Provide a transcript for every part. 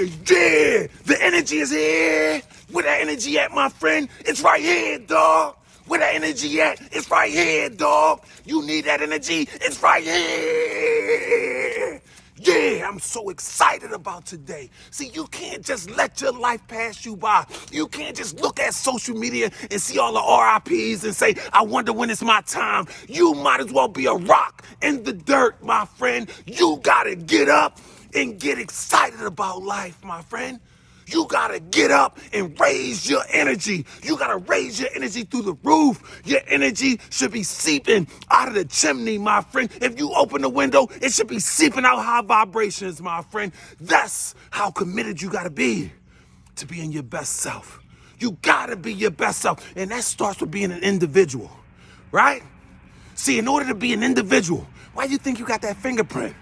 yeah. The energy is here. Where that energy at, my friend? It's right here, dog. Where that energy at? It's right here, dog. You need that energy? It's right here. Yeah, I'm so excited about today. See, you can't just let your life pass you by. You can't just look at social media and see all the RIPs and say, I wonder when it's my time. You might as well be a rock in the dirt, my friend. You gotta get up and get excited about life, my friend. You gotta get up and raise your energy. You gotta raise your energy through the roof. Your energy should be seeping out of the chimney, my friend. If you open the window, it should be seeping out high vibrations, my friend. That's how committed you gotta be to being your best self. You gotta be your best self. And that starts with being an individual, right? See, in order to be an individual, why do you think you got that fingerprint?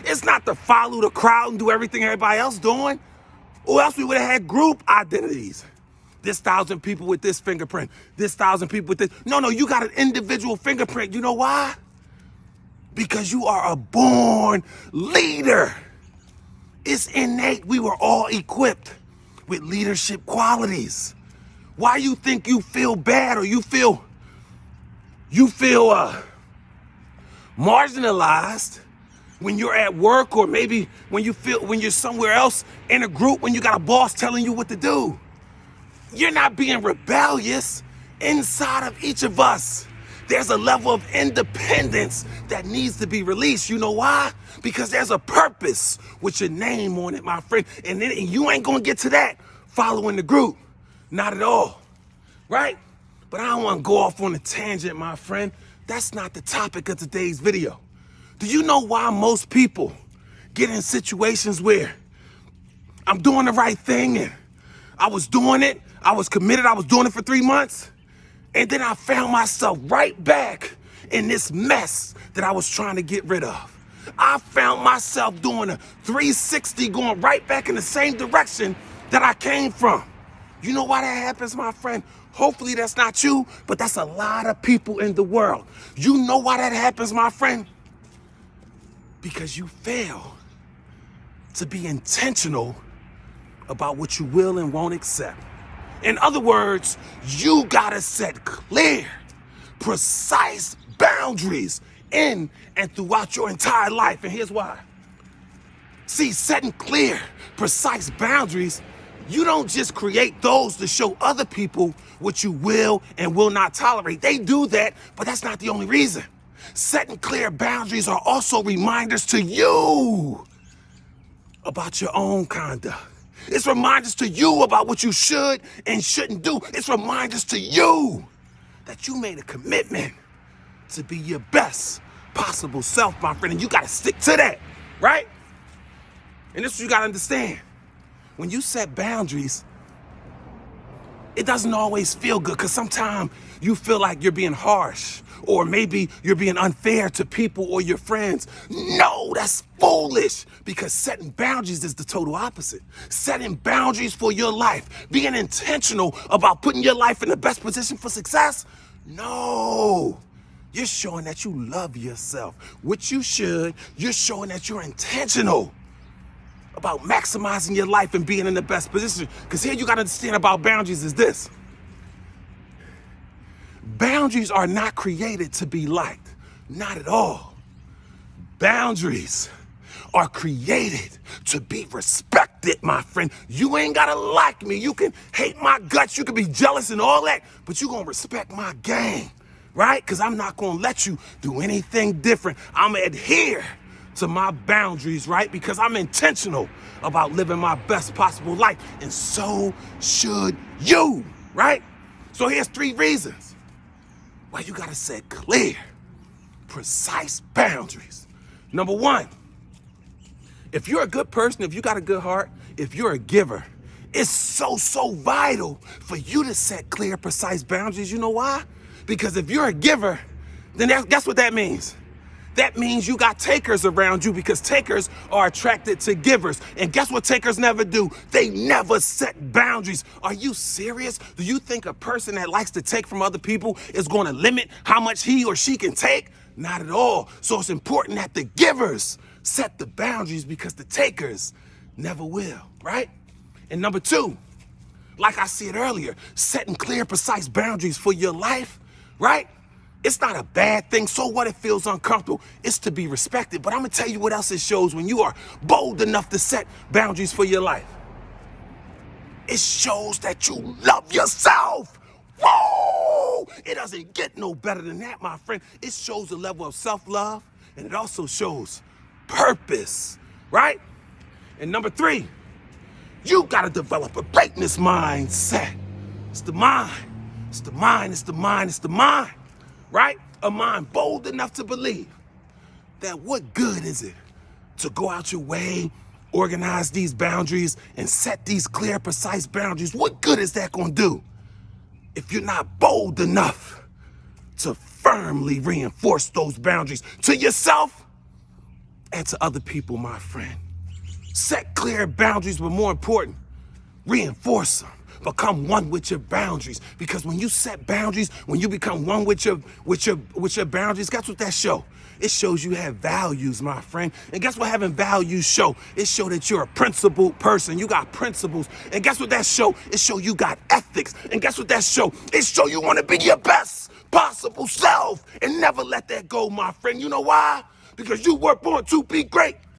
It's not to follow the crowd and do everything everybody else doing. Or else we would have had group identities. This 1,000 people with this fingerprint. This 1,000 people with this. No, you got an individual fingerprint. You know why? Because you are a born leader. It's innate. We were all equipped with leadership qualities. Why you think you feel bad or you feel marginalized when you're at work, or maybe when you're somewhere else in a group, when you got a boss telling you what to do? You're not being rebellious. Inside of each of us, there's a level of independence that needs to be released. You know why? Because there's a purpose with your name on it, my friend. And you ain't gonna get to that following the group. Not at all, right? But I don't wanna go off on a tangent, my friend. That's not the topic of today's video. Do you know why most people get in situations where I'm doing the right thing and I was doing it, I was committed, I was doing it for 3 months, and then I found myself right back in this mess that I was trying to get rid of? I found myself doing a 360, going right back in the same direction that I came from. You know why that happens, my friend? Hopefully that's not you, but that's a lot of people in the world. You know why that happens, my friend? Because you fail to be intentional about what you will and won't accept. In other words, you gotta set clear, precise boundaries in and throughout your entire life. And here's why. See, setting clear, precise boundaries, you don't just create those to show other people what you will and will not tolerate. They do that, but that's not the only reason. Setting clear boundaries are also reminders to you about your own conduct. It's reminders to you about what you should and shouldn't do. It's reminders to you that you made a commitment to be your best possible self, my friend, and you gotta stick to that, right? And this is what you gotta understand. When you set boundaries, it doesn't always feel good, because sometimes you feel like you're being harsh, or maybe you're being unfair to people or your friends. No, that's foolish, because setting boundaries is the total opposite. Setting boundaries for your life, being intentional about putting your life in the best position for success. No, you're showing that you love yourself, which you should. You're showing that you're intentional about maximizing your life and being in the best position. Because here you got to understand about boundaries is this. Boundaries are not created to be liked. Not at all. Boundaries are created to be respected, my friend. You ain't gotta like me. You can hate my guts. You can be jealous and all that, but you gonna respect my game, right? Because I'm not gonna let you do anything different. I'm gonna adhere to my boundaries, right? Because I'm intentional about living my best possible life, and so should you, right? So here's 3 reasons why you gotta set clear, precise boundaries. Number 1, if you're a good person, if you got a good heart, if you're a giver, it's so vital for you to set clear, precise boundaries. You know why? Because if you're a giver, then guess what that means? That means you got takers around you, because takers are attracted to givers. And guess what takers never do? They never set boundaries. Are you serious? Do you think a person that likes to take from other people is going to limit how much he or she can take? Not at all. So it's important that the givers set the boundaries, because the takers never will, right? And number two, like I said earlier, setting clear, precise boundaries for your life, right? It's not a bad thing. So what? It feels uncomfortable. It's to be respected. But I'm going to tell you what else it shows when you are bold enough to set boundaries for your life. It shows that you love yourself. Whoa! It doesn't get no better than that, my friend. It shows a level of self-love, and it also shows purpose, right? And number three, you got to develop a greatness mindset. It's the mind. It's the mind. It's the mind. It's the mind, right? A mind bold enough to believe that what good is it to go out your way, organize these boundaries, and set these clear, precise boundaries? What good is that going to do if you're not bold enough to firmly reinforce those boundaries to yourself and to other people, my friend? Set clear boundaries, but more important, reinforce them. Become one with your boundaries. Because when you set boundaries, when you become one with your boundaries, guess what that shows? It shows you have values, my friend. And guess what having values show? It show that you're a principled person. You got principles. And guess what that show? It show you got ethics. And guess what that show? It show you want to be your best possible self and never let that go, my friend. You know why? Because you were born to be great.